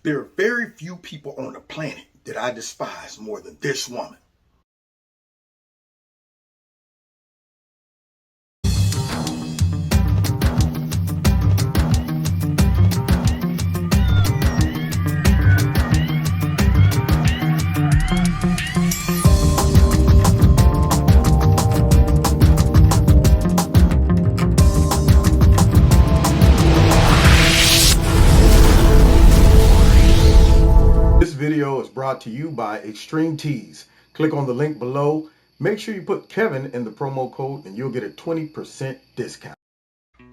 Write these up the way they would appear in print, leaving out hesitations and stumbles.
There are very few people on the planet that I despise more than this woman. This video is brought to you by Extreme Tees. Click on the link below. Make sure you put Kevin in the promo code and you'll get a 20% discount.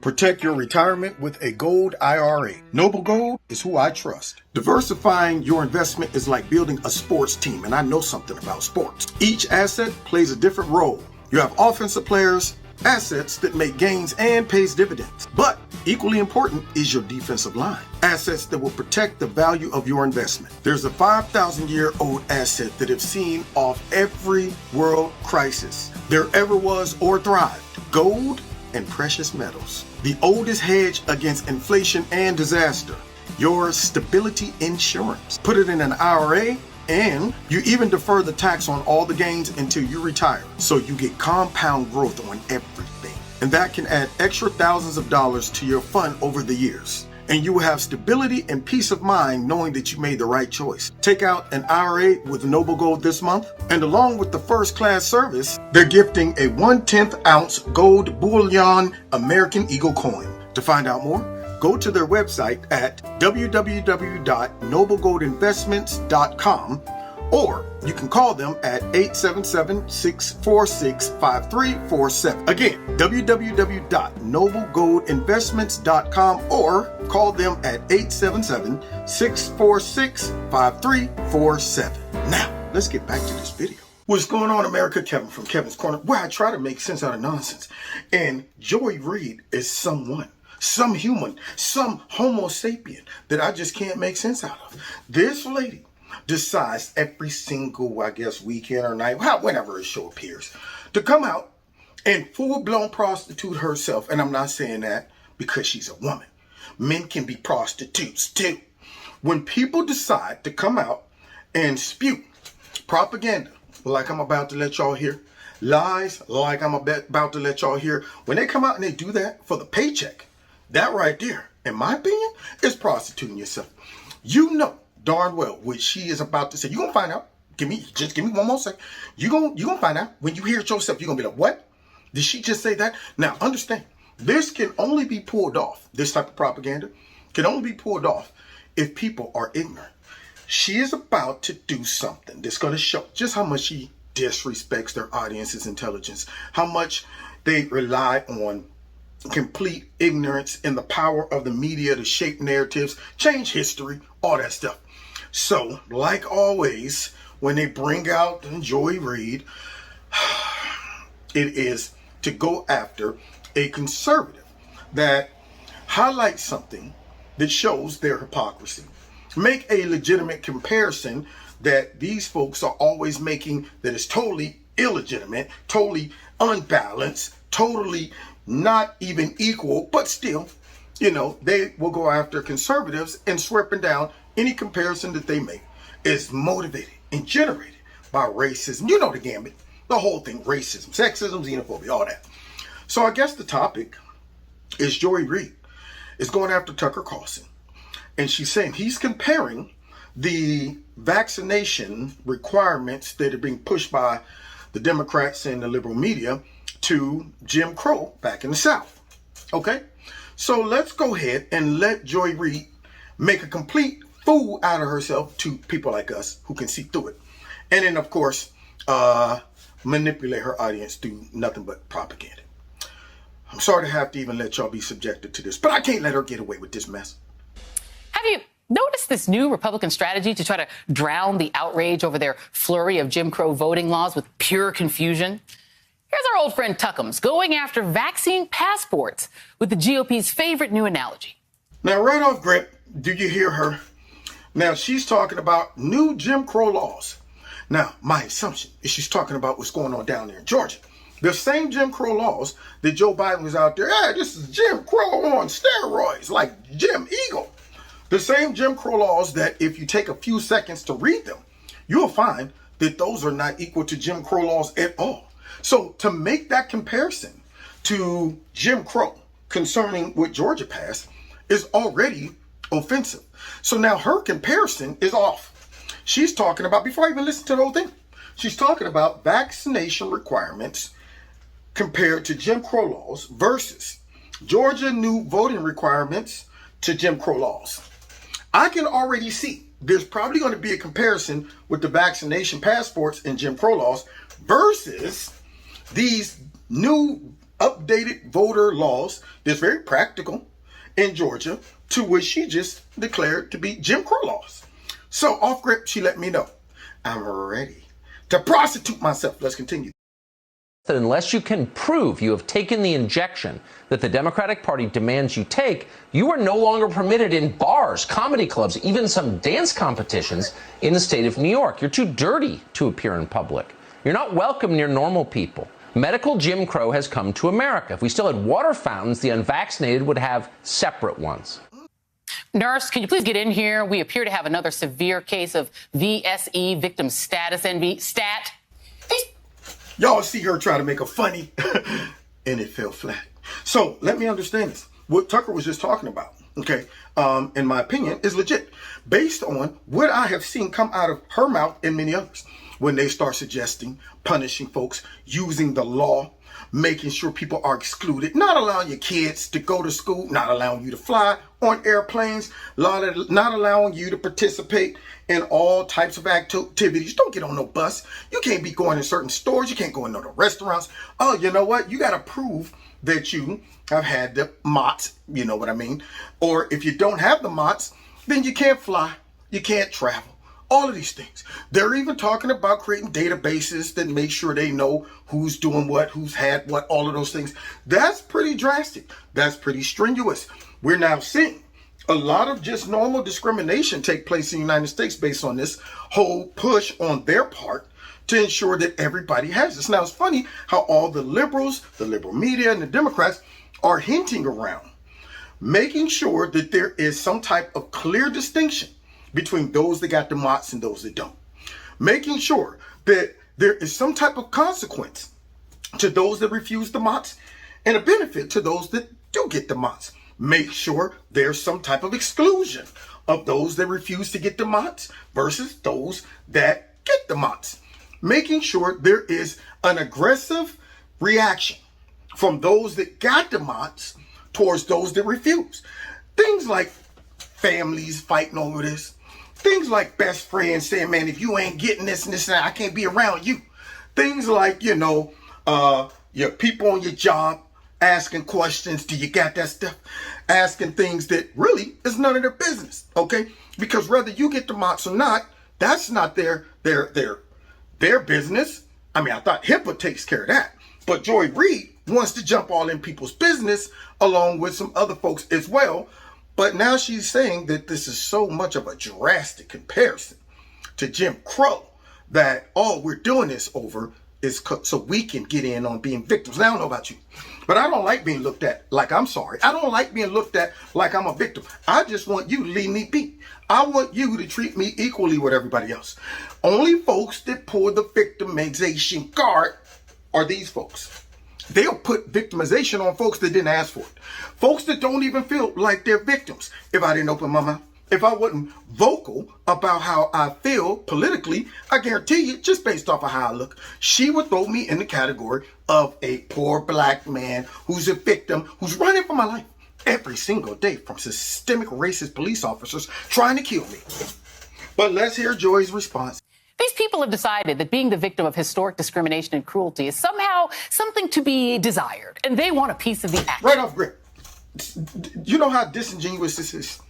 Protect your retirement with a gold IRA. Noble Gold is who I trust. Diversifying your investment is like building a sports team, and I know something about sports. Each asset plays a different role. You have offensive players, assets that make gains and pays dividends. But equally important is your defensive line. Assets that will protect the value of your investment. There's a 5,000-year-old asset that have seen off every world crisis there ever was or thrived. Gold and precious metals. The oldest hedge against inflation and disaster. Your stability insurance. Put it in an IRA, and you even defer the tax on all the gains until you retire. So you get compound growth on everything. And that can add extra thousands of dollars to your fund over the years. And you will have stability and peace of mind knowing that you made the right choice. Take out an IRA with Noble Gold this month, and along with the first class service, they're gifting a 1/10 ounce gold bullion American Eagle coin. To find out more, go to their website at www.noblegoldinvestments.com, or you can call them at 877-646-5347. Again, www.noblegoldinvestments.com, or call them at 877-646-5347. Now, let's get back to this video. What's going on, America? Kevin from Kevin's Corner, where I try to make sense out of nonsense. And Joy Reid is someone, some human, some homo sapien that I just can't make sense out of. This lady decides every single, I guess, weekend or night, whenever a show appears, to come out and full-blown prostitute herself. And I'm not saying that because she's a woman. Men can be prostitutes too. When people decide to come out and spew propaganda like I'm about to let y'all hear, lies like I'm about to let y'all hear, when they come out and they do that for the paycheck, that right there, in my opinion, is prostituting yourself. You know darn well what she is about to say. You're gonna find out. Just give me one more second. You're gonna find out. When you hear it yourself, you're gonna be like, what? Did she just say that? Now understand, this can only be pulled off. This type of propaganda can only be pulled off if people are ignorant. She is about to do something that's gonna show just how much she disrespects their audience's intelligence, how much they rely on complete ignorance in the power of the media to shape narratives, change history, all that stuff. So, like always, when they bring out Joy Reid, it is to go after a conservative that highlights something that shows their hypocrisy. Make a legitimate comparison that these folks are always making that is totally illegitimate, totally unbalanced, totally not even equal, but still, you know, they will go after conservatives and sweeping down any comparison that they make is motivated and generated by racism. You know the gambit, the whole thing, racism, sexism, xenophobia, all that. So I guess the topic is Joy Reid is going after Tucker Carlson. And she's saying he's comparing the vaccination requirements that are being pushed by the Democrats and the liberal media to Jim Crow back in the South. Okay? So let's go ahead and let Joy Reid make a complete fool out of herself to people like us who can see through it. And then, of course, manipulate her audience through nothing but propaganda. I'm sorry to have to even let y'all be subjected to this, but I can't let her get away with this mess. Have you noticed this new Republican strategy to try to drown the outrage over their flurry of Jim Crow voting laws with pure confusion? Here's our old friend Tuckums going after vaccine passports with the GOP's favorite new analogy. Now, right off grip, do you hear her? Now, she's talking about new Jim Crow laws. Now, my assumption is she's talking about what's going on down there in Georgia. The same Jim Crow laws that Joe Biden was out there, hey, this is Jim Crow on steroids, like Jim Eagle. The same Jim Crow laws that if you take a few seconds to read them, you'll find that those are not equal to Jim Crow laws at all. So to make that comparison to Jim Crow concerning what Georgia passed is already offensive. So now her comparison is off. She's talking about, before I even listen to the whole thing, she's talking about vaccination requirements compared to Jim Crow laws versus Georgia new voting requirements to Jim Crow laws. I can already see there's probably going to be a comparison with the vaccination passports and Jim Crow laws versus these new updated voter laws that's very practical in Georgia, to which she just declared to be Jim Crow laws. So off grip, she let me know I'm ready to prostitute myself. Let's continue. That unless you can prove you have taken the injection that the Democratic Party demands you take, you are no longer permitted in bars, comedy clubs, even some dance competitions in the state of New York. You're too dirty to appear in public. You're not welcome near normal people. Medical Jim Crow has come to America. If we still had water fountains, the unvaccinated would have separate ones. Nurse, can you please get in here? We appear to have another severe case of VSE, victim status envy. Stat. Y'all see her try to make a funny, and it fell flat. So let me understand this. What Tucker was just talking about, okay, in my opinion, is legit. Based on what I have seen come out of her mouth and many others, when they start suggesting punishing folks using the law, making sure people are excluded, not allowing your kids to go to school, not allowing you to fly on airplanes, not allowing you to participate in all types of activities. Don't get on no bus. You can't be going in certain stores. You can't go in no restaurants. Oh, you know what? You got to prove that you have had the MOTS, you know what I mean? Or if you don't have the MOTS, then you can't fly. You can't travel. All of these things. They're even talking about creating databases that make sure they know who's doing what, who's had what, all of those things. That's pretty drastic. That's pretty strenuous. We're now seeing a lot of just normal discrimination take place in the United States based on this whole push on their part to ensure that everybody has this. Now, it's funny how all the liberals, the liberal media, and the Democrats are hinting around making sure that there is some type of clear distinction between those that got the MOTS and those that don't. Making sure that there is some type of consequence to those that refuse the MOTS and a benefit to those that do get the MOTS. Make sure there's some type of exclusion of those that refuse to get the MOTS versus those that get the MOTS. Making sure there is an aggressive reaction from those that got the MOTS towards those that refuse. Things like families fighting over this. Things like best friends saying, man, if you ain't getting this and this and that, I can't be around you. Things like, your people on your job asking questions. Do you got that stuff? Asking things that really is none of their business. Okay. Because whether you get the MOTS or not, that's not their business. I mean, I thought HIPAA takes care of that, but Joy Reid wants to jump all in people's business along with some other folks as well. But now she's saying that this is so much of a drastic comparison to Jim Crow that all we're doing this over is so we can get in on being victims. Now, I don't know about you, but I don't like being looked at like I'm sorry. I don't like being looked at like I'm a victim. I just want you to leave me be. I want you to treat me equally with everybody else. Only folks that pull the victimization card are these folks. They'll put victimization on folks that didn't ask for it. Folks that don't even feel like they're victims. If I didn't open my mouth, if I wasn't vocal about how I feel politically, I guarantee you, just based off of how I look, she would throw me in the category of a poor black man who's a victim, who's running for my life every single day from systemic racist police officers trying to kill me. But let's hear Joy's response. These people have decided that being the victim of historic discrimination and cruelty is somehow something to be desired, and they want a piece of the action. Right off grip. You know how disingenuous this is?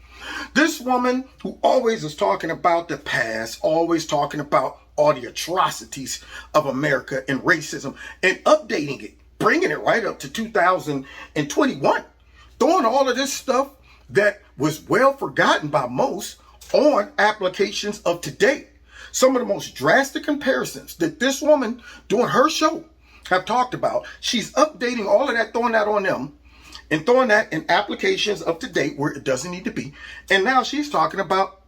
This woman who always is talking about the past, always talking about all the atrocities of America and racism, and updating it, bringing it right up to 2021, throwing all of this stuff that was well forgotten by most on applications of today. Some of the most drastic comparisons that this woman doing her show have talked about. She's updating all of that, throwing that on them. and throwing that in applications up to date where it doesn't need to be. And now she's talking about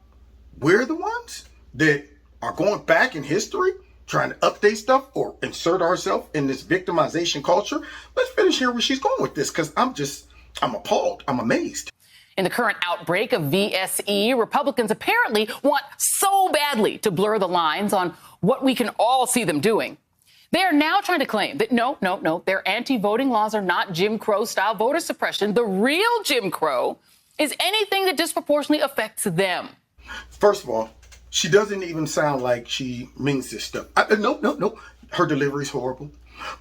we're the ones that are going back in history, trying to update stuff or insert ourselves in this victimization culture. Let's finish here where she's going with this, because I'm appalled. I'm amazed. In the current outbreak of VSE, Republicans apparently want so badly to blur the lines on what we can all see them doing. They are now trying to claim that no, their anti-voting laws are not Jim Crow-style voter suppression. The real Jim Crow is anything that disproportionately affects them. First of all, she doesn't even sound like she means this stuff. Nope. Her delivery's horrible,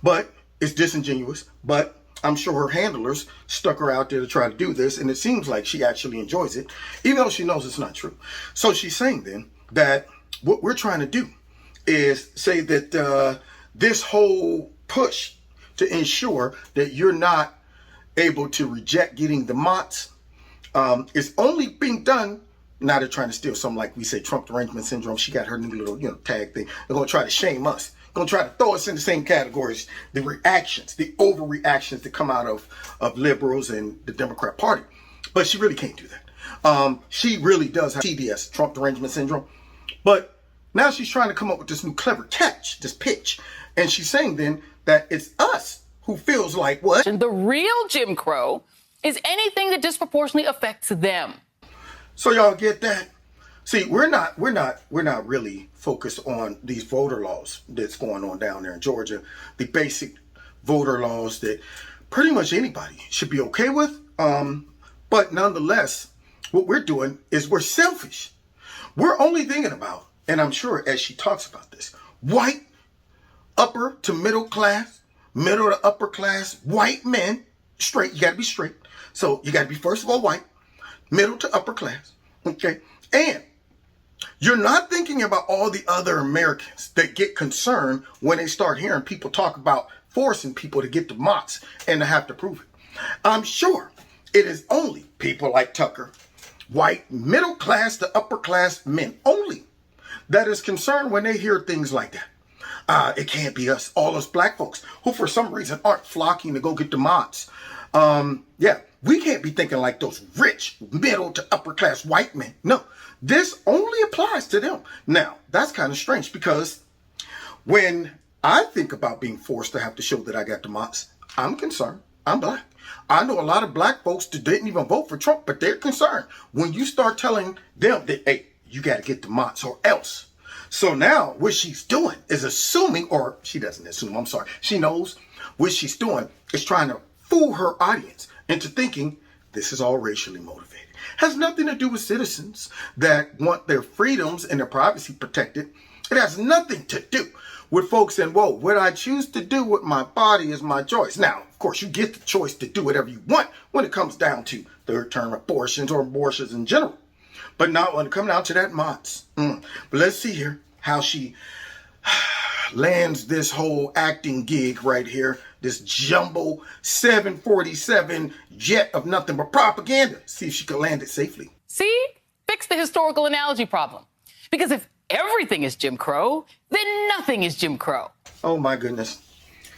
but it's disingenuous. But I'm sure her handlers stuck her out there to try to do this, and it seems like she actually enjoys it, even though she knows it's not true. So she's saying then that what we're trying to do is say that this whole push to ensure that you're not able to reject getting the MOTS is only being done. Now they're trying to steal something like we say Trump derangement syndrome. She got her new little, tag thing. They're going to try to shame us. Going to try to throw us in the same categories. The reactions, the overreactions that come out of liberals and the Democrat Party. But she really can't do that. She really does have TDS, Trump derangement syndrome. But now she's trying to come up with this new clever catch, this pitch. And she's saying then that it's us who feels like what? And the real Jim Crow is anything that disproportionately affects them. So y'all get that? See, we're not really focused on these voter laws that's going on down there in Georgia, the basic voter laws that pretty much anybody should be okay with. But nonetheless, what we're doing is we're selfish. We're only thinking about, and I'm sure as she talks about this, white, upper to middle class, middle to upper class, white men, straight, you gotta be straight. So you gotta be first of all white, middle to upper class, okay? And you're not thinking about all the other Americans that get concerned when they start hearing people talk about forcing people to get the MOTS and to have to prove it. I'm sure it is only people like Tucker, white, middle class to upper class men only, that is concerned when they hear things like that. It can't be us, all us black folks who for some reason aren't flocking to go get the MOTS. We can't be thinking like those rich, middle to upper class white men. No, this only applies to them. Now, that's kind of strange because when I think about being forced to have to show that I got the MOTS, I'm concerned. I'm black. I know a lot of black folks that didn't even vote for Trump, but they're concerned when you start telling them that, hey, you got to get the MOTS or else. So now what she's doing is assuming, or she doesn't assume, I'm sorry. She knows what she's doing is trying to fool her audience into thinking this is all racially motivated. Has nothing to do with citizens that want their freedoms and their privacy protected. It has nothing to do with folks saying, whoa, what I choose to do with my body is my choice. Now, of course, you get the choice to do whatever you want when it comes down to third-term abortions or abortions in general. But not when it comes down to that MOTS. But let's see here how she lands this whole acting gig right here. This jumbo 747 jet of nothing but propaganda. See if she can land it safely. See? Fix the historical analogy problem. Because if everything is Jim Crow, then nothing is Jim Crow. Oh my goodness.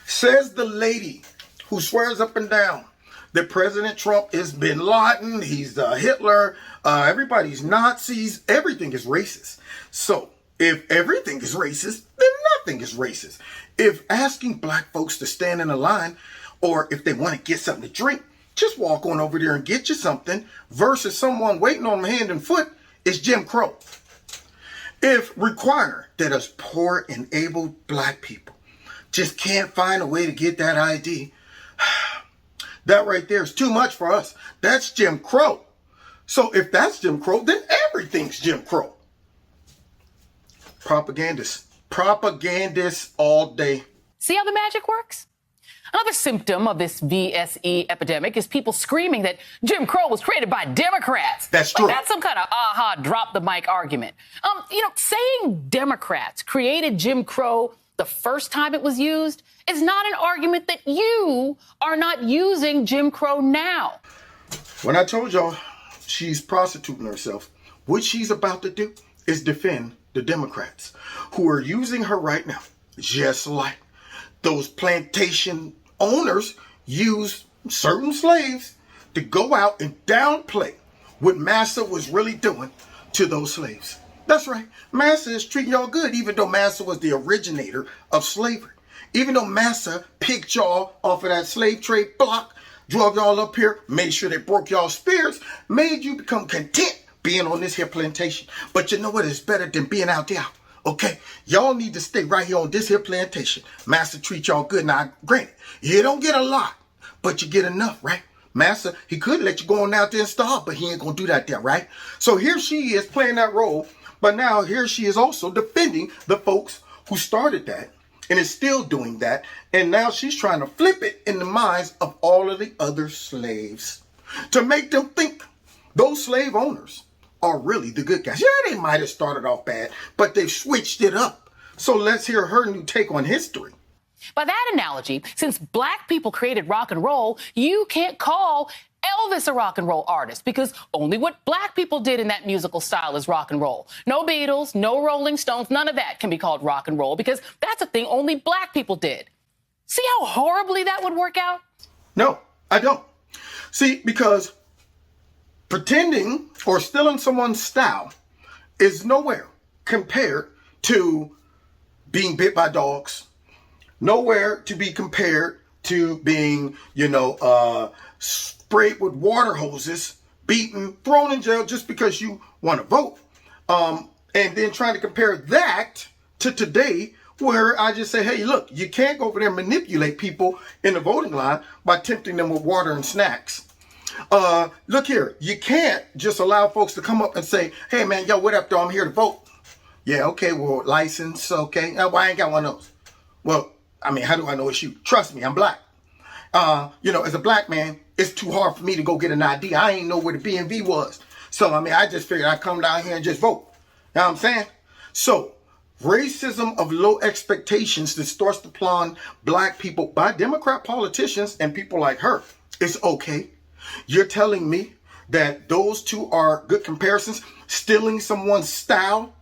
Says the lady who swears up and down that President Trump is Bin Laden, he's Hitler, everybody's Nazis, everything is racist. So if everything is racist, then nothing is racist. If asking black folks to stand in a line, or if they want to get something to drink, just walk on over there and get you something, versus someone waiting on them hand and foot, is Jim Crow. If require that us poor and able black people just can't find a way to get that ID, that right there is too much for us. That's Jim Crow. So if that's Jim Crow, then everything's Jim Crow. Propagandists all day. See how the magic works? Another symptom of this VSE epidemic is people screaming that Jim Crow was created by Democrats. That's true. Like that's some kind of drop the mic argument. Saying Democrats created Jim Crow the first time it was used is not an argument that you are not using Jim Crow now. When I told y'all she's prostituting herself, what she's about to do is defend the Democrats who are using her right now, just like those plantation owners use certain slaves to go out and downplay what Massa was really doing to those slaves. That's right. Massa is treating y'all good, even though Massa was the originator of slavery. Even though Massa picked y'all off of that slave trade block, drug y'all up here, made sure they broke y'all spirits, made you become content being on this here plantation. But you know what is better than being out there? Okay, y'all need to stay right here on this here plantation. Massa treat y'all good. Now, granted, you don't get a lot, but you get enough, right? Massa, he could let you go on out there and starve, but he ain't gonna do that there, right? So here she is playing that role, but now here she is also defending the folks who started that and is still doing that, and now she's trying to flip it in the minds of all of the other slaves to make them think those slave owners are really the good guys. Yeah, they might have started off bad, but they've switched it up. So let's hear her new take on history. By that analogy, since black people created rock and roll, you can't call Elvis a rock and roll artist because only what black people did in that musical style is rock and roll. No Beatles, no Rolling Stones, none of that can be called rock and roll because that's a thing only black people did. See how horribly that would work out? No, I don't. See, because pretending or stealing someone's style is nowhere compared to being bit by dogs, nowhere to be compared to being, sprayed with water hoses, beaten, thrown in jail just because you want to vote. And then trying to compare that to today, where I just say, hey, look, you can't go over there and manipulate people in the voting line by tempting them with water and snacks. Look here, you can't just allow folks to come up and say, hey, man, yo, what up, though? I'm here to vote. Yeah, okay, well, license, okay. Well, I ain't got one of those. Well, I mean, how do I know it's you? Trust me, I'm black. As a black man, it's too hard for me to go get an ID. I ain't know where the BMV was. So, I mean, I just figured I'd come down here and just vote. You know what I'm saying? So, racism of low expectations distorts the plan black people by Democrat politicians and people like her. It's okay. You're telling me that those two are good comparisons? Stealing someone's style?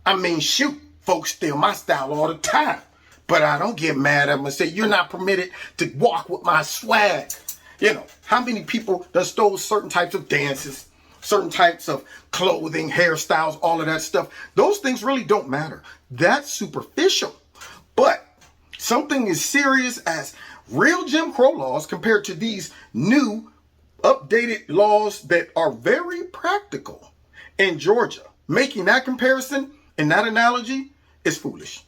I mean, shoot, folks steal my style all the time. But I don't get mad at them and say, you're not permitted to walk with my swag. How many people that stole certain types of dances, certain types of clothing, hairstyles, all of that stuff? Those things really don't matter. That's superficial. But something as serious as real Jim Crow laws compared to these new updated laws that are very practical in Georgia, making that comparison and that analogy is foolish.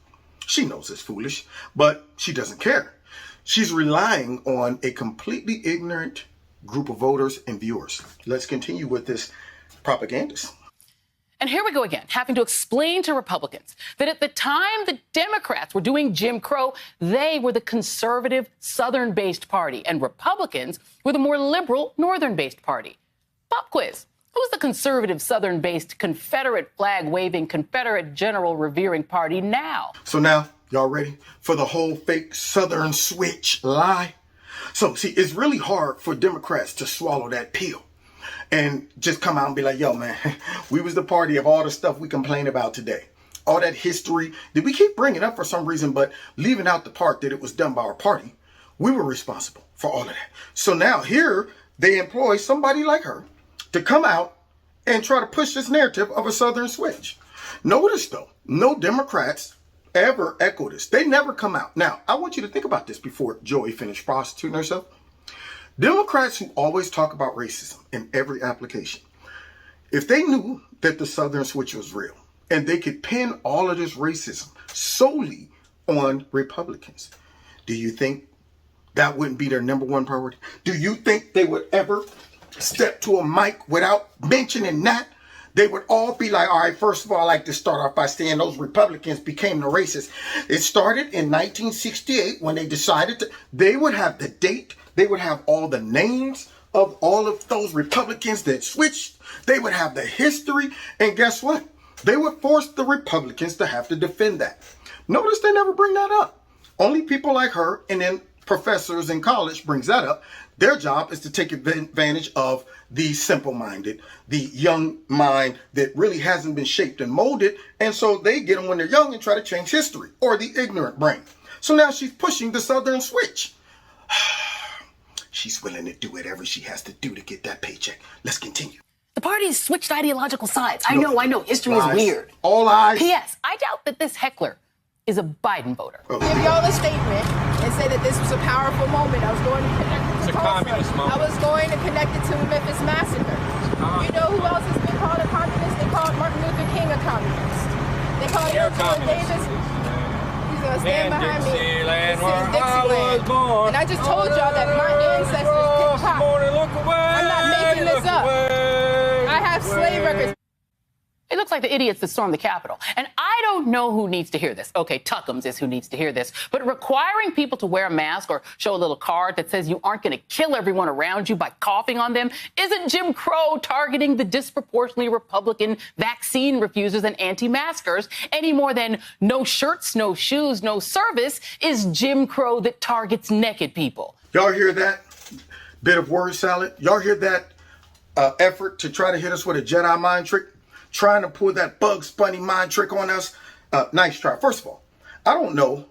She knows it's foolish, but she doesn't care. She's relying on a completely ignorant group of voters and viewers. Let's continue with this propagandist. And here we go again, having to explain to Republicans that at the time the Democrats were doing Jim Crow, they were the conservative Southern-based party, and Republicans were the more liberal Northern-based party. Pop quiz. Who's the conservative Southern-based Confederate flag-waving, Confederate general revering party now? So now, y'all ready for the whole fake Southern switch lie? So, see, it's really hard for Democrats to swallow that pill and just come out and be like, yo, man, we was the party of all the stuff we complain about today. All that history that we keep bringing up for some reason, but leaving out the part that it was done by our party. We were responsible for all of that. So now here they employ somebody like her to come out and try to push this narrative of a Southern switch. Notice, though, no Democrats ever echo this. They never come out. Now, I want you to think about this before Joey finished prostituting herself. Democrats who always talk about racism in every application, if they knew that the Southern switch was real and they could pin all of this racism solely on Republicans, do you think that wouldn't be their number one priority? Do you think they would ever step to a mic without mentioning that? They would all be like, all right, first of all, I'd like to start off by saying those Republicans became the racists. It started in 1968 when they decided they would have the date, they would have all the names of all of those Republicans that switched, they would have the history, and guess what? They would force the Republicans to have to defend that. Notice they never bring that up. Only people like her and then professors in college brings that up. Their job is to take advantage of the simple-minded, the young mind that really hasn't been shaped and molded. And so they get them when they're young and try to change history, or the ignorant brain. So now she's pushing the Southern switch. she's willing to do whatever she has to do to get that paycheck. Let's continue. The party's switched ideological sides. I know. History Lies. is weird. All lies. P.S. I doubt that this heckler is a Biden voter. Oh. Give y'all a statement and say that this was a powerful moment. I was going to connect it to Tulsa. I was going to connect it to the Memphis Massacre. You know who else has been called a communist? They called Martin Luther King a communist. They called Angela Davis. He's gonna stand behind me. This is Dixieland. And I just told y'all that my ancestors picked pop. I'm not making this up. I have slave records. It looks like the idiots that stormed the Capitol. And I don't know who needs to hear this. Okay, Tuckums is who needs to hear this. But requiring people to wear a mask or show a little card that says you aren't going to kill everyone around you by coughing on them isn't Jim Crow targeting the disproportionately Republican vaccine refusers and anti-maskers any more than no shirts, no shoes, no service is Jim Crow that targets naked people. Y'all hear that bit of word salad? Y'all hear that effort to try to hit us with a Jedi mind trick? Trying to pull that Bugs Bunny mind trick on us. Nice try. First of all, I don't know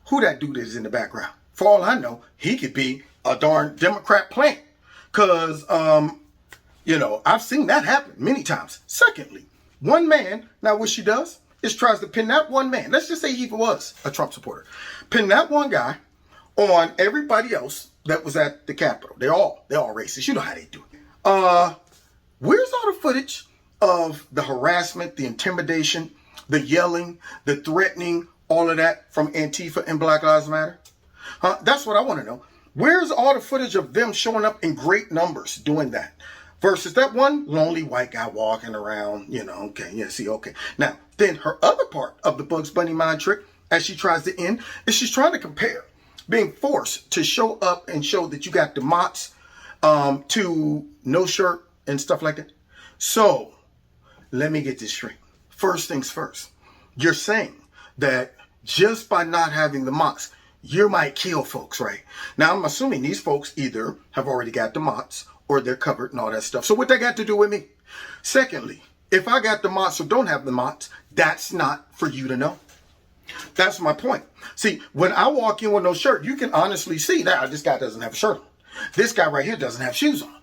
who that dude is in the background. For all I know, he could be a darn Democrat plant. Because, I've seen that happen many times. Secondly, one man, now what she does is tries to pin that one man. Let's just say he was a Trump supporter. Pin that one guy on everybody else that was at the Capitol. They're all racist. You know how they do it. Where's all the footage of the harassment, the intimidation, the yelling, the threatening, all of that from Antifa and Black Lives Matter? That's what I want to know. Where's all the footage of them showing up in great numbers doing that? Versus that one lonely white guy walking around, okay. Now, then her other part of the Bugs Bunny mind trick, as she tries to end, is she's trying to compare being forced to show up and show that you got the mots to no shirt and stuff like that. So, let me get this straight. First things first. You're saying that just by not having the mots, you might kill folks, right? Now, I'm assuming these folks either have already got the mots or they're covered and all that stuff. So what that got to do with me? Secondly, if I got the mots or don't have the mots, that's not for you to know. That's my point. See, when I walk in with no shirt, you can honestly see that this guy doesn't have a shirt on. This guy right here doesn't have shoes on.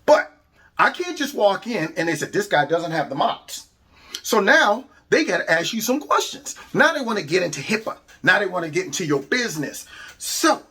But I can't just walk in and they said, this guy doesn't have the mops. So now they got to ask you some questions. Now they want to get into HIPAA. Now they want to get into your business. So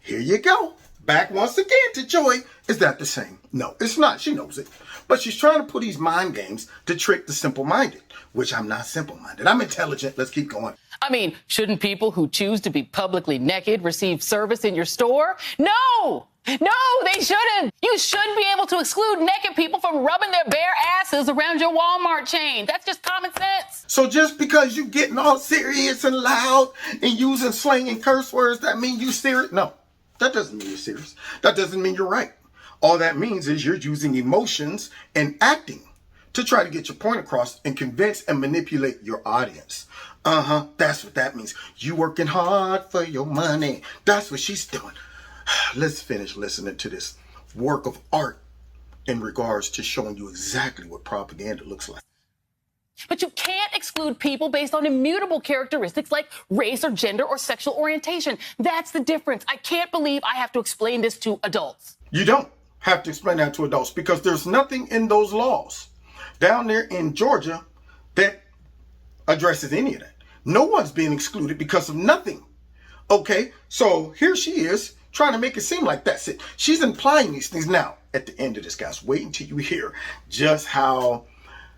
here you go. Back once again to Joy. Is that the same? No, it's not. She knows it. But she's trying to put these mind games to trick the simple-minded, which I'm not simple-minded. I'm intelligent. Let's keep going. I mean, shouldn't people who choose to be publicly naked receive service in your store? No, they shouldn't. You shouldn't be able to exclude naked people from rubbing their bare asses around your Walmart chain. That's just common sense. So just because you getting all serious and loud and using slang and curse words, that mean you serious? No, that doesn't mean you're serious. That doesn't mean you're right. All that means is you're using emotions and acting to try to get your point across and convince and manipulate your audience. That's what that means. You working hard for your money. That's what she's doing. Let's finish listening to this work of art in regards to showing you exactly what propaganda looks like. But you can't exclude people based on immutable characteristics like race or gender or sexual orientation. That's the difference. I can't believe I have to explain this to adults. You don't have to explain that to adults because there's nothing in those laws down there in Georgia that addresses any of that. No one's being excluded because of nothing. Okay, so here she is trying to make it seem like that's it. She's implying these things. Now, at the end of this, guys, wait until you hear just how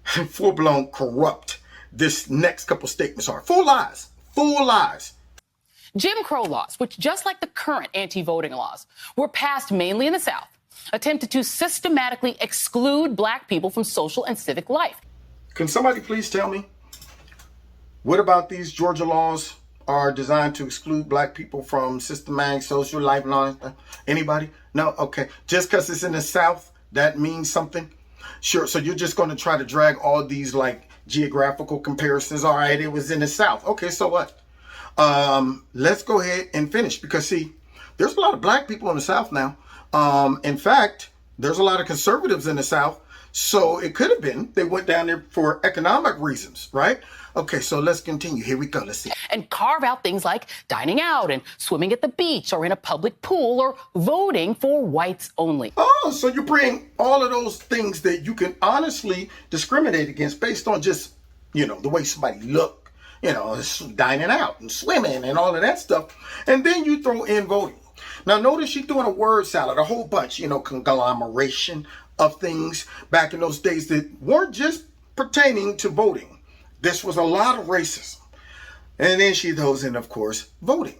full-blown corrupt this next couple statements are. Full lies. Jim Crow laws, which just like the current anti-voting laws, were passed mainly in the South, attempted to systematically exclude black people from social and civic life. Can somebody please tell me what about these Georgia laws are designed to exclude black people from systematic social life? Anybody? No? Okay. Just because it's in the South, that means something? Sure. So you're just going to try to drag all these like geographical comparisons. All right, it was in the South. Okay, so what? Let's go ahead and finish because see, there's a lot of black people in the South now. In fact, there's a lot of conservatives in the South. So it could have been they went down there for economic reasons, right? Okay, so let's continue. Here we go. Let's see. And carve out things like dining out and swimming at the beach or in a public pool or voting for whites only. Oh, so you bring all of those things that you can honestly discriminate against based on just, the way somebody look, dining out and swimming and all of that stuff. And then you throw in voting. Now, notice she's doing a word salad, a whole bunch, conglomeration of things back in those days that weren't just pertaining to voting. This was a lot of racism. And then she throws in, of course, voting.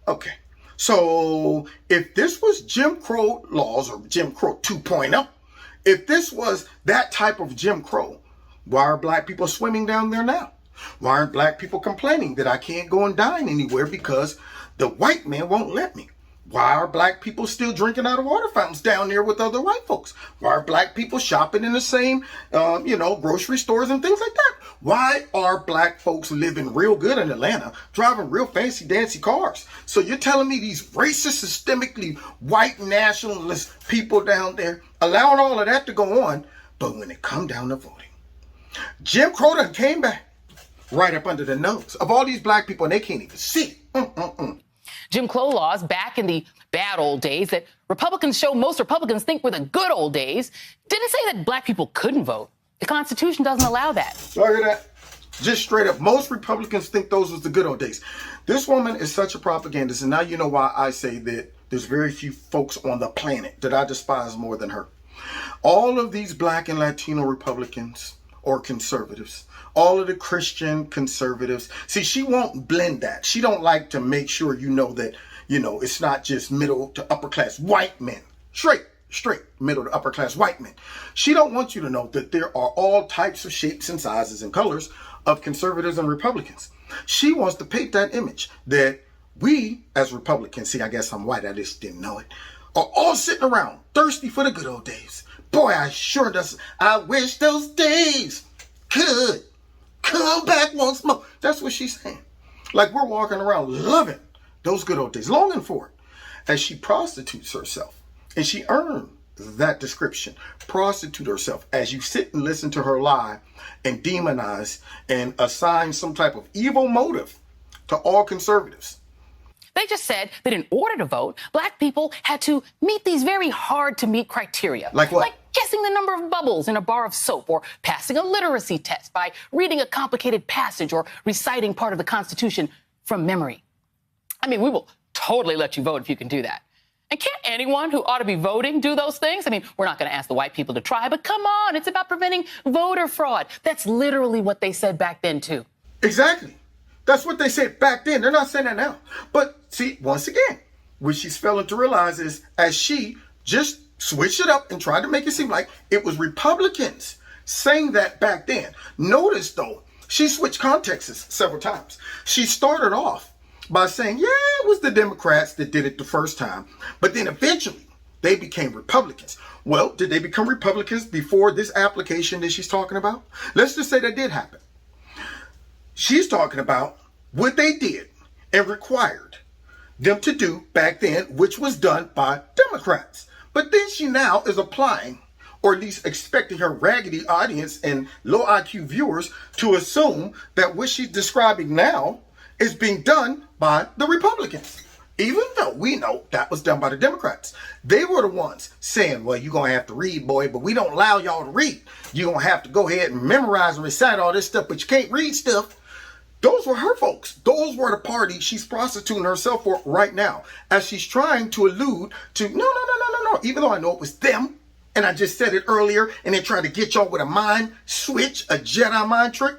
Okay. So if this was Jim Crow laws or Jim Crow 2.0, if this was that type of Jim Crow, why are black people swimming down there now? Why aren't black people complaining that I can't go and dine anywhere because the white man won't let me? Why are black people still drinking out of water fountains down there with other white folks? Why are black people shopping in the same, grocery stores and things like that? Why are black folks living real good in Atlanta, driving real fancy dancy cars? So you're telling me these racist, systemically white nationalist people down there allowing all of that to go on, but when it come down to voting, Jim Crow done came back right up under the nose of all these black people and they can't even see it. Jim Crow laws back in the bad old days that most Republicans think were the good old days didn't say that black people couldn't vote. The Constitution doesn't allow that. Look at that. Just straight up. Most Republicans think those was the good old days. This woman is such a propagandist, and now you know why I say that there's very few folks on the planet that I despise more than her. All of these black and Latino Republicans or conservatives, all of the Christian conservatives. See, she won't blend that. She don't like to make sure that, it's not just middle to upper class white men. Straight middle to upper class white men. She don't want you to know that there are all types of shapes and sizes and colors of conservatives and Republicans. She wants to paint that image that we as Republicans, see, I guess I'm white, I just didn't know it, are all sitting around thirsty for the good old days. Boy, I wish those days could come back once more. That's what she's saying. Like we're walking around loving those good old days, longing for it. As she prostitutes herself, and she earned that description, prostitute herself, as you sit and listen to her lie and demonize and assign some type of evil motive to all conservatives. They just said that in order to vote, black people had to meet these very hard to meet criteria. Like what? Like guessing the number of bubbles in a bar of soap, or passing a literacy test by reading a complicated passage or reciting part of the Constitution from memory. I mean, we will totally let you vote if you can do that. And can't anyone who ought to be voting do those things? I mean, we're not going to ask the white people to try, but come on, it's about preventing voter fraud. That's literally what they said back then, too. Exactly. That's what they said back then. They're not saying that now. But see, once again, what she's failing to realize is as she just switched it up and tried to make it seem like it was Republicans saying that back then. Notice, though, she switched contexts several times. She started off by saying, yeah, it was the Democrats that did it the first time. But then eventually they became Republicans. Well, did they become Republicans before this application that she's talking about? Let's just say that did happen. She's talking about what they did and required them to do back then, which was done by Democrats. But then she now is applying, or at least expecting her raggedy audience and low IQ viewers to assume that what she's describing now is being done by the Republicans. Even though we know that was done by the Democrats. They were the ones saying, well, you're going to have to read, boy, but we don't allow y'all to read. You're going to have to go ahead and memorize and recite all this stuff, but you can't read stuff. Those were her folks. Those were the party she's prostituting herself for right now, as she's trying to allude to, no, even though I know it was them, and I just said it earlier, and they tried to get y'all with a mind switch, a Jedi mind trick.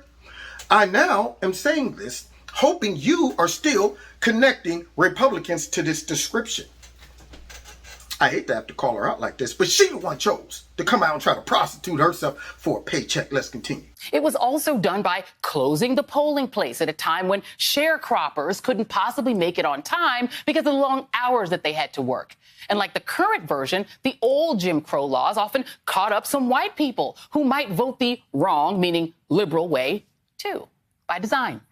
I now am saying this, hoping you are still connecting Republicans to this description. I hate to have to call her out like this, but she the one chose to come out and try to prostitute herself for a paycheck. Let's continue. It was also done by closing the polling place at a time when sharecroppers couldn't possibly make it on time because of the long hours that they had to work. And like the current version, the old Jim Crow laws often caught up some white people who might vote the wrong, meaning liberal way, too, by design.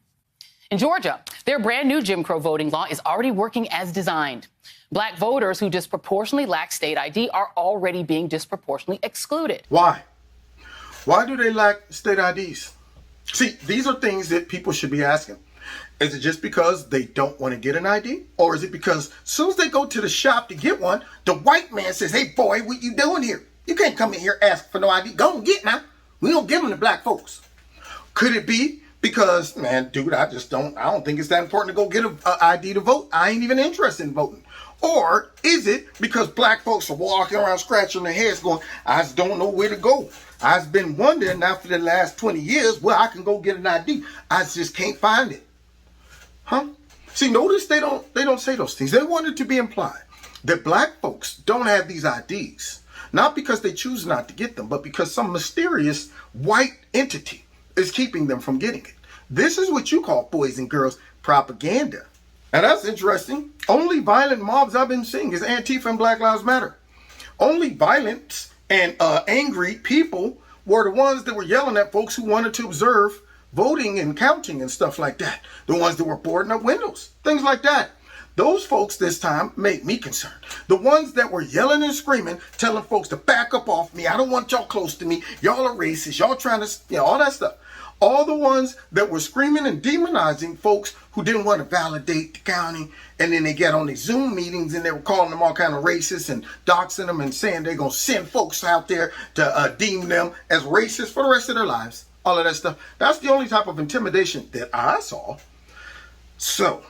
In Georgia, their brand new Jim Crow voting law is already working as designed. Black voters who disproportionately lack state ID are already being disproportionately excluded. Why? Why do they lack state IDs? See, these are things that people should be asking. Is it just because they don't want to get an ID? Or is it because as soon as they go to the shop to get one, the white man says, hey boy, what you doing here? You can't come in here asking for no ID. Go and get now. We don't give them to black folks. Could it be because, man, dude, I don't think it's that important to go get an ID to vote. I ain't even interested in voting. Or is it because black folks are walking around scratching their heads going, I just don't know where to go. I've been wondering now for the last 20 years where I can go get an ID. I just can't find it. Huh? See, notice they don't say those things. They want it to be implied that black folks don't have these IDs, not because they choose not to get them, but because some mysterious white entity is keeping them from getting it. This is what you call, boys and girls, propaganda. And that's interesting. Only violent mobs I've been seeing is Antifa and Black Lives Matter. Only violence and angry people were the ones that were yelling at folks who wanted to observe voting and counting and stuff like that. The ones that were boarding up windows, things like that. Those folks this time made me concerned. The ones that were yelling and screaming, telling folks to back up off me. I don't want y'all close to me. Y'all are racist. Y'all trying to, all that stuff. All the ones that were screaming and demonizing folks who didn't want to validate the county. And then they get on these Zoom meetings and they were calling them all kind of racists and doxing them and saying they're going to send folks out there to deem them as racist for the rest of their lives. All of that stuff. That's the only type of intimidation that I saw. So,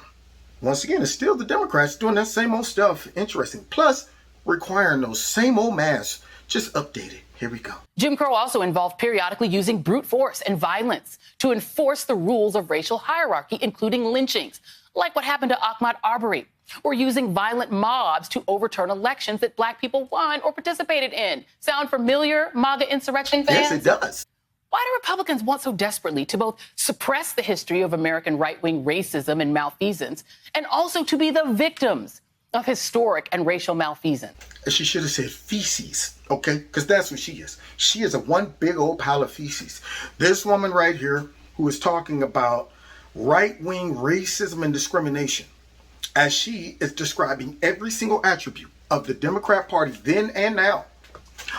once again, it's still the Democrats doing that same old stuff. Interesting. Plus, requiring those same old masks, just updated. Here we go. Jim Crow also involved periodically using brute force and violence to enforce the rules of racial hierarchy, including lynchings, like what happened to Ahmaud Arbery, or using violent mobs to overturn elections that black people won or participated in. Sound familiar, MAGA insurrection fans? Yes, it does. Why do Republicans want so desperately to both suppress the history of American right-wing racism and malfeasance and also to be the victims of historic and racial malfeasance? She should have said feces, okay? Because that's what she is. She is a one big old pile of feces. This woman right here who is talking about right-wing racism and discrimination, as she is describing every single attribute of the Democrat Party then and now.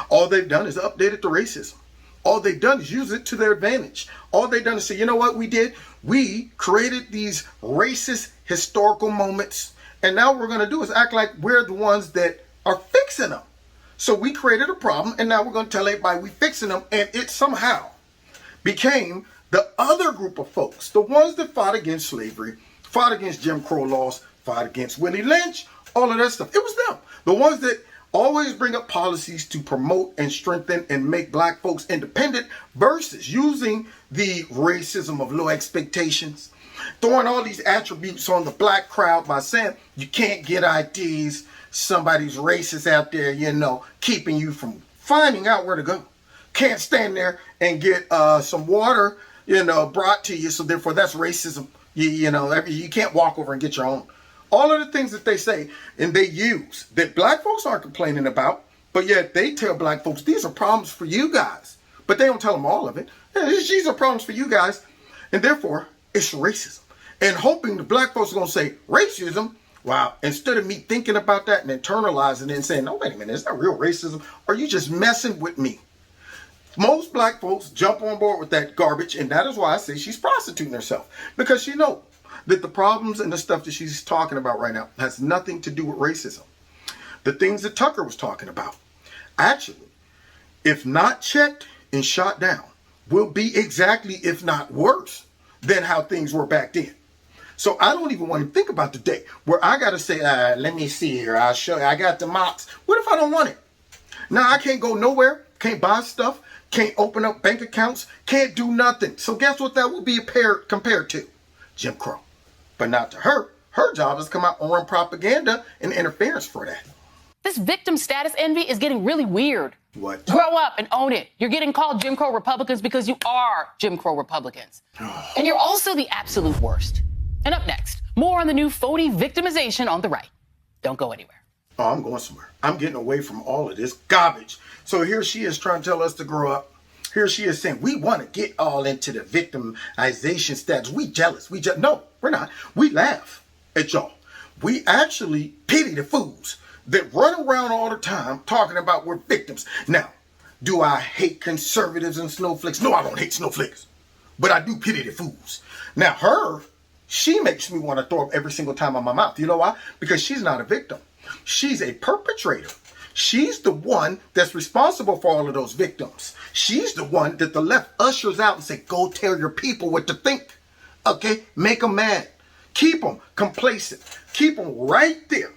All they've done is updated the racism. All they've done is use it to their advantage. All they've done is say, you know what we did? We created these racist historical moments, and now what we're going to do is act like we're the ones that are fixing them. So we created a problem, and now we're going to tell everybody we're fixing them, and it somehow became the other group of folks, the ones that fought against slavery, fought against Jim Crow laws, fought against Willie Lynch, all of that stuff. It was them. The ones that always bring up policies to promote and strengthen and make black folks independent versus using the racism of low expectations, throwing all these attributes on the black crowd by saying you can't get IDs, somebody's racist out there, keeping you from finding out where to go. Can't stand there and get some water, brought to you, so therefore that's racism. You can't walk over and get your own. All of the things that they say and they use that black folks aren't complaining about, but yet they tell black folks, these are problems for you guys. But they don't tell them all of it. These are problems for you guys. And therefore, it's racism. And hoping the black folks are going to say, racism? Wow. Instead of me thinking about that and internalizing it and saying, no, wait a minute, is that real racism? Or are you just messing with me? Most black folks jump on board with that garbage. And that is why I say she's prostituting herself. Because she knows that the problems and the stuff that she's talking about right now has nothing to do with racism. The things that Tucker was talking about, actually, if not checked and shot down, will be exactly, if not worse, than how things were back then. So I don't even want to think about the day where I got to say, let me see here, I'll show you, I got the mops. What if I don't want it? Now I can't go nowhere, can't buy stuff, can't open up bank accounts, can't do nothing. So guess what that will be compared to? Jim Crow. But not to her. Her job is to come out and run propaganda and interference for that. This victim status envy is getting really weird. What? Grow up and own it. You're getting called Jim Crow Republicans because you are Jim Crow Republicans. And you're also the absolute worst. And up next, more on the new phony victimization on the right. Don't go anywhere. Oh, I'm going somewhere. I'm getting away from all of this garbage. So here she is trying to tell us to grow up. Here she is saying, we want to get all into the victimization status. We jealous. No, we're not. We laugh at y'all. We actually pity the fools that run around all the time talking about we're victims. Now, Do I hate conservatives and snowflakes? No, I don't hate snowflakes. But I do pity the fools. Now she makes me want to throw up every single time on my mouth. You know why? Because she's not a victim. She's a perpetrator. She's the one that's responsible for all of those victims. She's the one that the left ushers out and say, go tell your people what to think. Okay? Make them mad. Keep them complacent. Keep them right there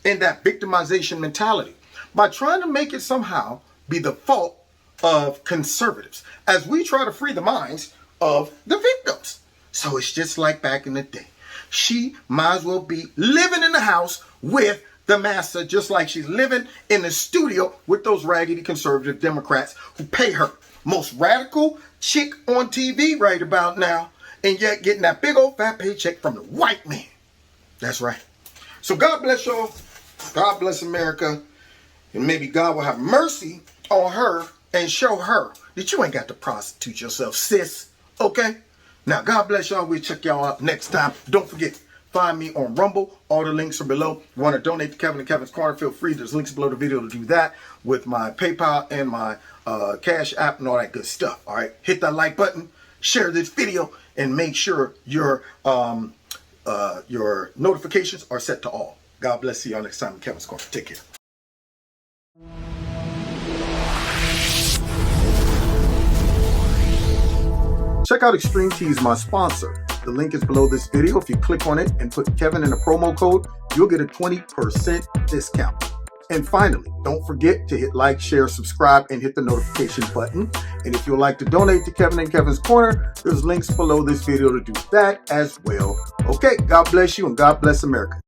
in that victimization mentality by trying to make it somehow be the fault of conservatives as we try to free the minds of the victims. So it's just like back in the day. She might as well be living in the house with the massa, just like she's living in the studio with those raggedy conservative Democrats who pay her. Most radical chick on TV right about now, and yet getting that big old fat paycheck from the white man. That's right. So God bless y'all. God bless America. And maybe God will have mercy on her and show her that you ain't got to prostitute yourself, sis. Okay? Now, God bless y'all. We'll check y'all out next time. Don't forget, find me on Rumble. All the links are below. You want to donate to Kevin and Kevin's Corner, feel free. There's links below the video to do that with my PayPal and my Cash App and all that good stuff. All right? Hit that like button, share this video, and make sure your notifications are set to all. God bless. See y'all next time in Kevin's Corner. Take care. Check out Extreme Teas, my sponsor. The link is below this video. If you click on it and put Kevin in the promo code, you'll get a 20% discount. And finally, don't forget to hit like, share, subscribe, and hit the notification button. And if you'd like to donate to Kevin and Kevin's Corner, there's links below this video to do that as well. Okay, God bless you and God bless America.